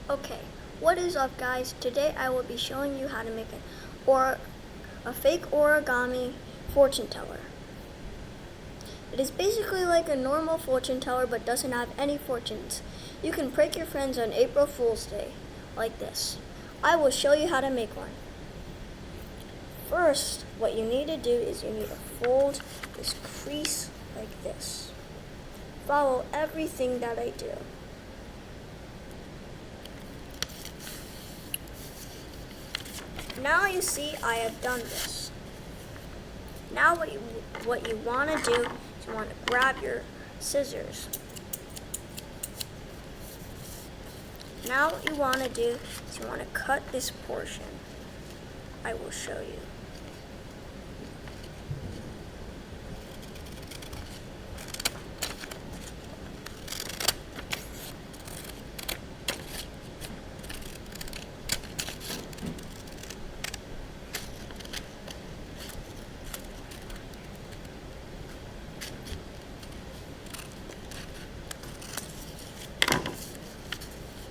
Okay, what is up guys? Today I will be showing you how to make a fake origami fortune teller. It is basically like a normal fortune teller but doesn't have any fortunes. You can prank your friends on April Fool's Day, like this. I will show you how to make one. First, what you need to do is you need to fold this crease like this. Follow everything that I do. Now you see I have done this. Now what you want to do is you want to grab your scissors. Now what you want to do is you want to cut this portion. I will show you.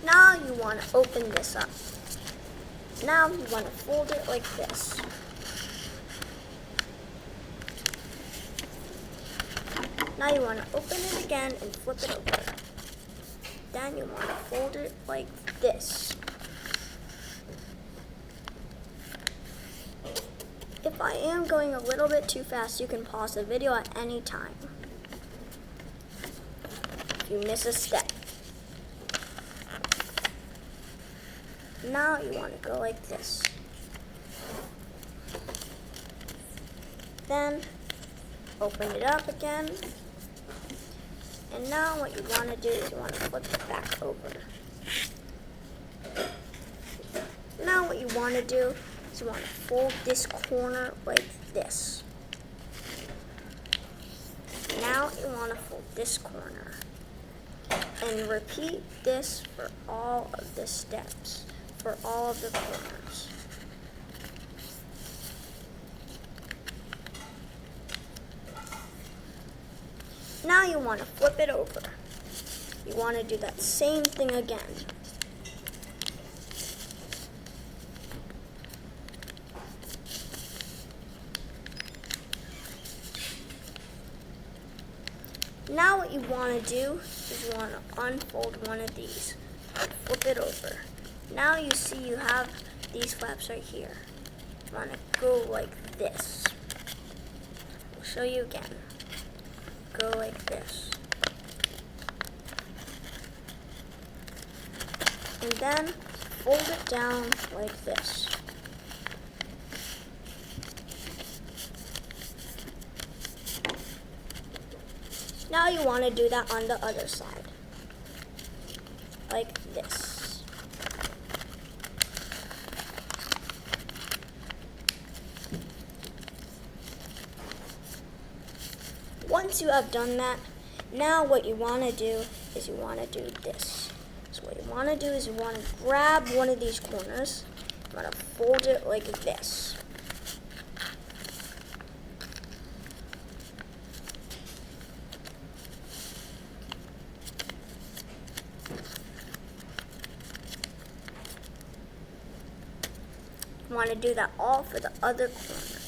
Now you want to open this up. Now you want to fold it like this. Now you want to open it again and flip it over. Then you want to fold it like this. If I am going a little bit too fast, you can pause the video at any time. If you miss a step. Now you want to go like this. Then open it up again. And now what you want to do is you want to flip it back over. Now what you want to do is you want to fold this corner like this. Now you want to fold this corner. And repeat this for all of the steps. For all of the corners. Now you want to flip it over. You want to do that same thing again. Now what you want to do is you want to unfold one of these. Flip it over. Now you see you have these flaps right here. You want to go like this. I'll show you again. Go like this. And then fold it down like this. Now you want to do that on the other side. Like this. Once you have done that, now what you want to do is you want to do this. So what you want to do is you want to grab one of these corners. You want to fold it like this. You want to do that all for the other corners.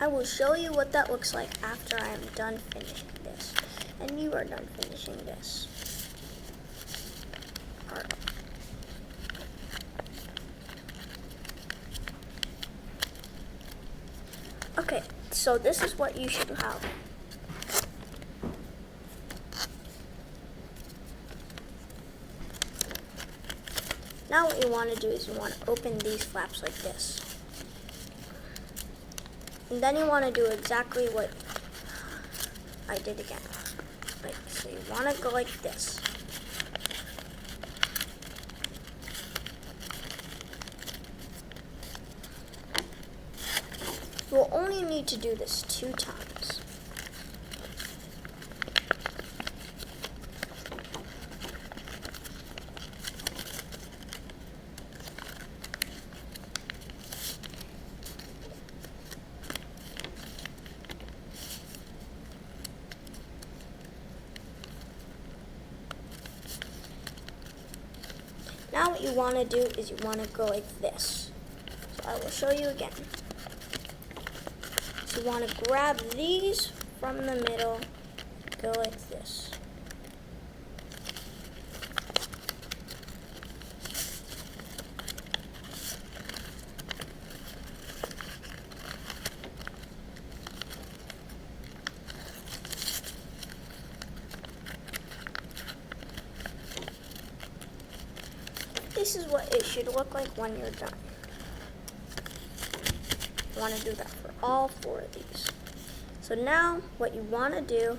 I will show you what that looks like after I am done finishing this. And you are done finishing this. Alright. Okay, so this is what you should have. Now what you want to do is you want to open these flaps like this. And then you want to do exactly what I did again. Like, so you want to go like this. You will only need to do this 2 times. what you want to do is you want to go like this. So I will show you again. So you want to grab these from the middle, go like this. This is what it should look like when you're done. You want to do that for all 4 of these. So now what you want to do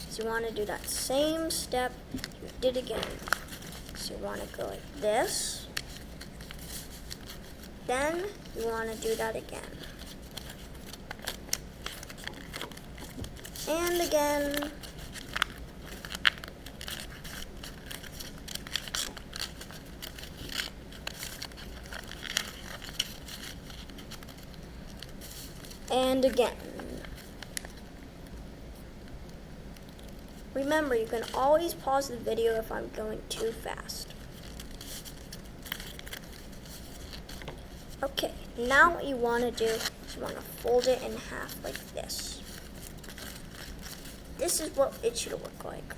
is you want to do that same step you did again. So you want to go like this. Then you want to do that again. And again. And again. Remember, you can always pause the video if I'm going too fast. Okay, now what you want to do is you want to fold it in half like this. This is what it should look like.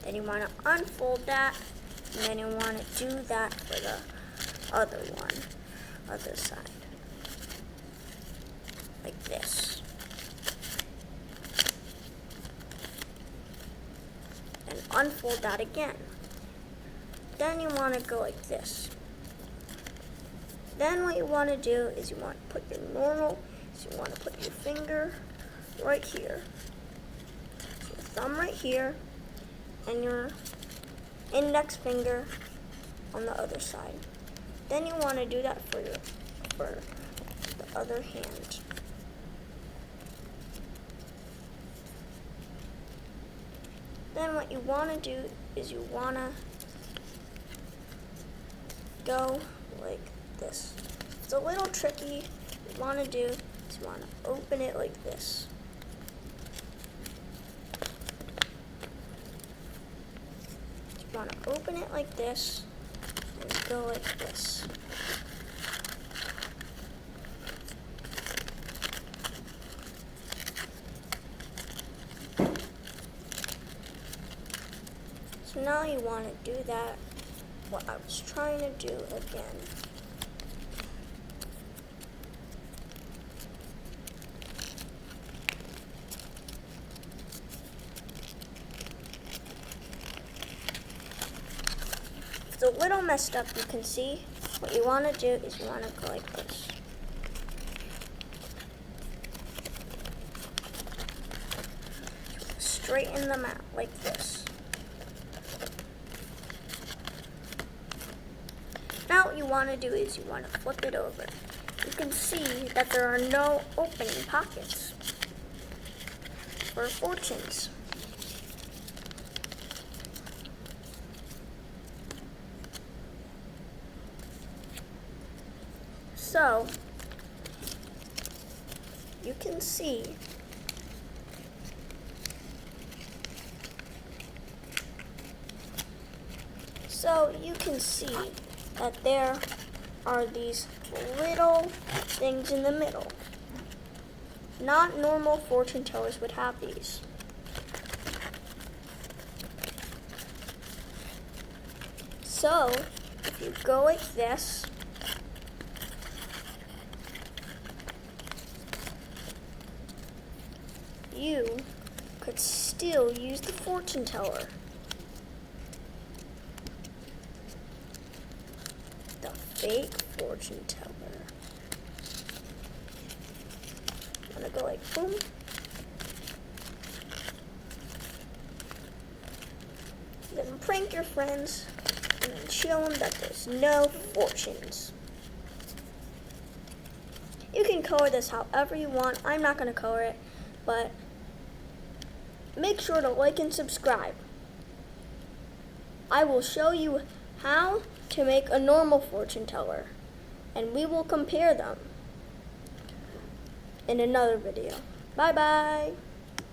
Then you want to unfold that, and then you want to do that for the other side. Like this. And unfold that again. Then you want to go like this. Then what you want to do is you want to put your normal, so you want to put your finger right here. So your thumb right here, and your index finger on the other side. Then you want to do that for the other hand. Then what you want to do is you want to go like this. It's a little tricky. What you want to do is you want to open it like this. You want to open it like this and go like this. So now you want to do that, what I was trying to do again. If it's a little messed up, you can see what you want to do is you want to go like this. Straighten them out like this. Now what you want to do is you want to flip it over. You can see that there are no opening pockets for fortunes. So, you can see that there are these little things in the middle. Not normal fortune tellers would have these. So, if you go like this, you could still use the fortune teller. The fake fortune teller. I'm gonna go like boom. Then prank your friends and show them that there's no fortunes. You can color this however you want. I'm not gonna color it, but make sure to like and subscribe. I will show you how to make a normal fortune teller, and we will compare them in another video. Bye bye.